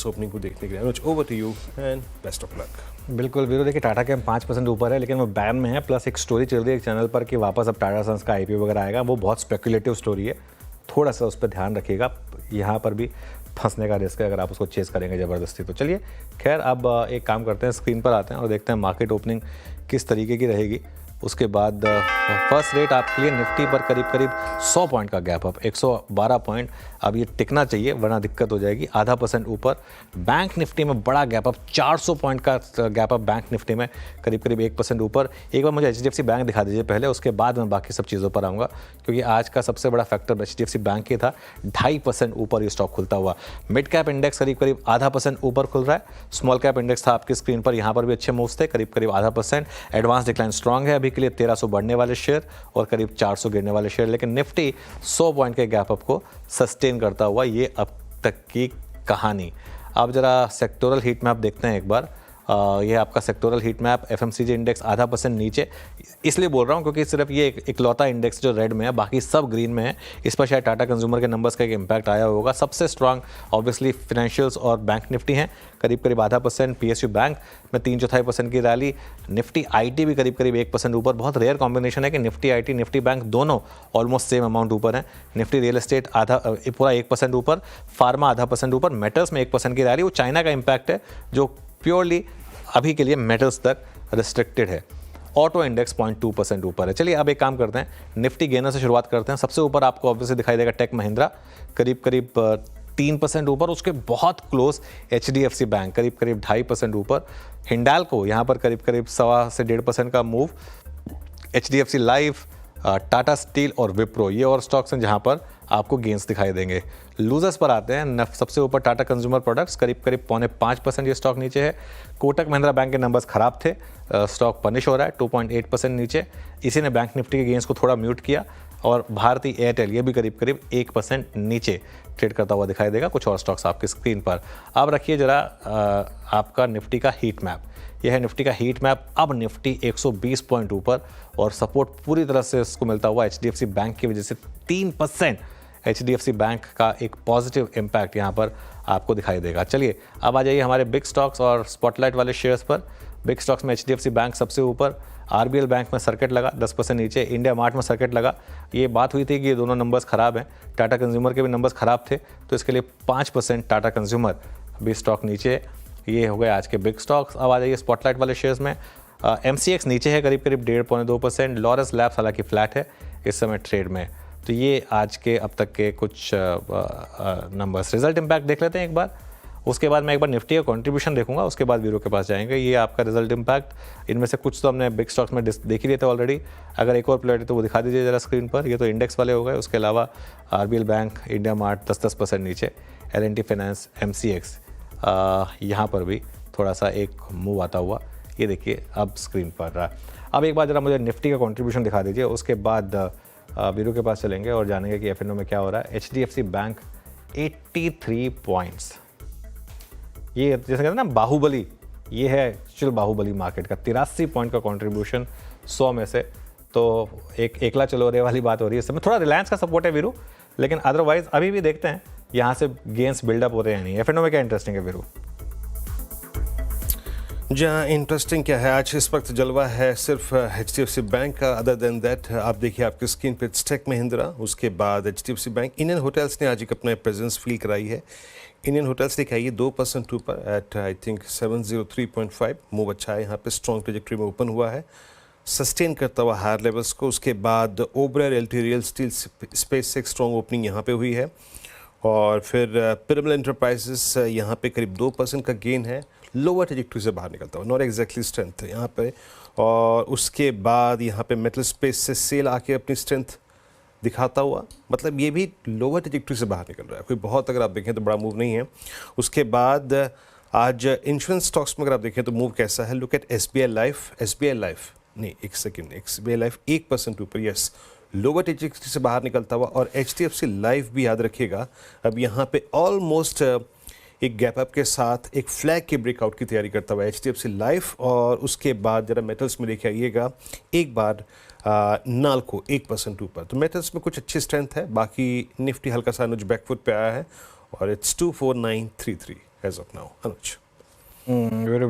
Opening को देखने के लिए। Anuj, over to you and best of luck. बिल्कुल वीरो, देखिए टाटा के हम 5% ऊपर है, लेकिन वो बैन में है। प्लस एक स्टोरी चल रही है एक चैनल पर कि वापस अब टाटा सन्स का आईपीओ वगैरह आएगा। वो बहुत स्पेकुलेटिव स्टोरी है, थोड़ा सा उस पर ध्यान रखिएगा। यहाँ पर भी फंसने का रिस्क है अगर आप उसको चेस करेंगे ज़बरदस्ती। तो चलिए खैर, अब एक काम करते हैं, स्क्रीन पर आते हैं और देखते हैं मार्केट ओपनिंग किस तरीके की रहेगी। उसके बाद फर्स्ट रेट आपके लिए निफ्टी पर करीब करीब 100 पॉइंट का गैप अप, 112 पॉइंट। अब ये टिकना चाहिए वरना दिक्कत हो जाएगी। आधा % ऊपर बैंक निफ्टी में बड़ा गैप अप, 400 पॉइंट का गैप अप बैंक निफ्टी में, करीब करीब 1% ऊपर। एक बार मुझे HDFC बैंक दिखा दीजिए पहले, उसके बाद मैं बाकी सब चीज़ों पर आऊँगा, क्योंकि आज का सबसे बड़ा फैक्टर HDFC बैंक ही था। 2.5% ऊपर ये स्टॉक खुलता हुआ। मिड कैप इंडेक्स करीब करीब आधा % ऊपर खुल रहा है। स्मॉल कैप इंडेक्स था आपकी स्क्रीन पर, यहाँ पर भी अच्छे मूव्स थे, करीब करीब आधा %। एडवांस डिक्लाइन स्ट्रॉन्ग है अभी के लिए, 1300 बढ़ने वाले शेयर और करीब 400 गिरने वाले शेयर। लेकिन निफ्टी 100 पॉइंट के गैप अप को सस्टेन करता हुआ, ये अब तक की कहानी। अब जरा सेक्टोरल हीट मैप देखते हैं एक बार। ये आपका sectoral heat map, FMCG index आधा % नीचे। इसलिए बोल रहा हूँ क्योंकि सिर्फ ये इकलौता इंडेक्स जो रेड में है, बाकी सब ग्रीन में है। इस पर शायद टाटा कंज्यूमर के नंबर्स का एक इम्पैक्ट आया होगा। सबसे स्ट्रांग ऑब्वियसली फाइनेंशियल्स और बैंक निफ्टी हैं, करीब करीब आधा %। PSU बैंक में 3/4% की रैली। निफ्टी IT भी करीब करीब 1% ऊपर। बहुत रेयर कॉम्बिनेशन है कि निफ्टी IT निफ्टी बैंक दोनों ऑलमोस्ट सेम अमाउंट ऊपर हैं। निफ्टी रियल एस्टेट आधा पूरा 1% ऊपर। फार्मा आधा % ऊपर। मेटल्स में 1% की रैली। वो चाइना का इम्पैक्ट है जो प्योरली अभी के लिए मेटल्स तक रिस्ट्रिक्टेड है। ऑटो इंडेक्स 0.2% ऊपर है। चलिए अब एक काम करते हैं, निफ्टी गेनर से शुरुआत करते हैं। सबसे ऊपर आपको ऑब्वियसली दिखाई देगा टेक महिंद्रा, करीब करीब 3% ऊपर। उसके बहुत क्लोज HDFC बैंक, करीब करीब 2.5% ऊपर। हिंडाल्को यहाँ पर करीब करीब 1.25 से 1.5% का move. HDFC life, Tata steel और विप्रो, ये और स्टॉक्स हैं जहाँ पर आपको गेंस दिखाई देंगे। लूजर्स पर आते हैं। सबसे ऊपर टाटा कंज्यूमर प्रोडक्ट्स, करीब करीब 0.5% ये स्टॉक नीचे है। कोटक महिंद्रा बैंक के नंबर्स खराब थे, स्टॉक पनिश हो रहा है, 2.8% नीचे। इसी ने बैंक निफ्टी के गेंस को थोड़ा म्यूट किया। और भारती एयरटेल ये भी करीब करीब 1% नीचे ट्रेड करता हुआ दिखाई देगा। कुछ और स्टॉक्स आपकी स्क्रीन पर। अब रखिए जरा आपका निफ्टी का हीट मैप। यह है निफ्टी का हीट मैप। अब निफ्टी 120 पॉइंट ऊपर और सपोर्ट पूरी तरह से इसको मिलता हुआ HDFC बैंक की वजह से 3% HDFC बैंक का एक पॉजिटिव इम्पैक्ट यहाँ पर आपको दिखाई देगा। चलिए अब आ जाइए हमारे बिग स्टॉक्स और स्पॉटलाइट वाले शेयर्स पर। बिग स्टॉक्स में HDFC बैंक सबसे ऊपर। RBL बैंक में सर्किट लगा 10% नीचे। इंडिया मार्ट में सर्किट लगा। ये बात हुई थी कि ये दोनों नंबर्स खराब हैं, टाटा कंज्यूमर के भी नंबर्स खराब थे, तो इसके लिए 5% टाटा कंज्यूमर भी स्टॉक नीचे। ये हो गए आज के बिग स्टॉक्स। अब आ जाइए स्पॉटलाइट वाले शेयर्स में। MCX नीचे है करीब करीब 1.5-2%। लॉरस लैब्स हालांकि फ्लैट है इस समय ट्रेड में। तो ये आज के अब तक के कुछ नंबर्स। रिजल्ट इम्पैक्ट देख लेते हैं एक बार, उसके बाद मैं एक बार निफ्टी का कंट्रीब्यूशन देखूंगा, उसके बाद वीरो के पास जाएंगे। ये आपका रिजल्ट इम्पैक्ट, इनमें से कुछ तो हमने बिग स्टॉक्स में देख ही लिए थे ऑलरेडी। अगर एक और प्लेयर है तो वो दिखा दीजिए जरा स्क्रीन पर। ये तो इंडेक्स वाले हो गए। उसके अलावा RBL बैंक, इंडिया मार्ट 10% नीचे। L&T फाइनेंस, MCX यहाँ पर भी थोड़ा सा एक मूव आता हुआ, ये देखिए अब स्क्रीन पर रहा। अब एक बार जरा मुझे निफ्टी का कंट्रीब्यूशन दिखा दीजिए, उसके बाद वीरो के पास चलेंगे और जानेंगे कि FNO में क्या हो रहा है। HDFC bank 83 points. ये जैसे कहते हैं ना बाहुबली, ये है एक्चुअल बाहुबली मार्केट का। 83 पॉइंट का कंट्रीब्यूशन 100 में से, तो एक एकला चलो रे वाली बात हो रही है इस समय। थोड़ा रिलायंस का सपोर्ट है वीरू, लेकिन अदरवाइज अभी भी देखते हैं यहाँ से गेंस बिल्डअप हो रहे हैं नहीं। FNO में क्या इंटरेस्टिंग है वीरू? जहाँ इंटरेस्टिंग क्या है, आज इस वक्त जलवा है सिर्फ HDFC बैंक का। अदर देन दैट आप देखिए आपकी स्क्रीन पे टेक महिंद्रा, उसके बाद HDFC बैंक। इंडियन होटल्स ने आज एक अपना प्रेजेंस फील कराई है। इंडियन होटल्स लेके आई 2% ऊपर एट आई थिंक 703.5। मूव अच्छा है, यहाँ पे स्ट्रॉन्ग ट्रेजेक्ट्री में ओपन हुआ है, सस्टेन करता हुआ हायर लेवल्स को। उसके बाद Oberoi LT real steel space से एक स्ट्रॉन्ग ओपनिंग यहाँ पे हुई है। और फिर पिरामल एंटरप्राइजेस यहाँ पे करीब 2% का गेन है, लोअर ट्रेजेक्ट्री से बाहर निकलता हुआ, नॉट एग्जैक्टली स्ट्रेंथ है यहाँ पे। और उसके बाद यहाँ पे मेटल स्पेस से सेल आके अपनी स्ट्रेंथ दिखाता हुआ, मतलब ये भी लोअर ट्रेजेक्ट्री से बाहर निकल रहा है, कोई बहुत अगर आप देखें तो बड़ा मूव नहीं है। उसके बाद आज इंश्योरेंस स्टॉक्स में अगर आप देखें तो मूव कैसा है, लुक एट SBI लाइफ नहीं, एक सेकेंड, SBI लाइफ 1% ऊपर, यस, लोअर ट्रेजेक्ट्री से बाहर निकलता हुआ। और HDFC लाइफ भी याद रखिएगा, अब यहाँ पे ऑलमोस्ट एक गैप अप के साथ एक फ्लैग के ब्रेकआउट की तैयारी करता हुआ HDFC लाइफ। और उसके बाद जरा मेटल्स में देखे आइएगा एक बार, नाल्को 1% ऊपर। तो मेटल्स में कुछ अच्छी स्ट्रेंथ है, बाकी निफ्टी हल्का सा अनुज बैकफुट पे आया है और it's 24933। As of now. Anuj. Very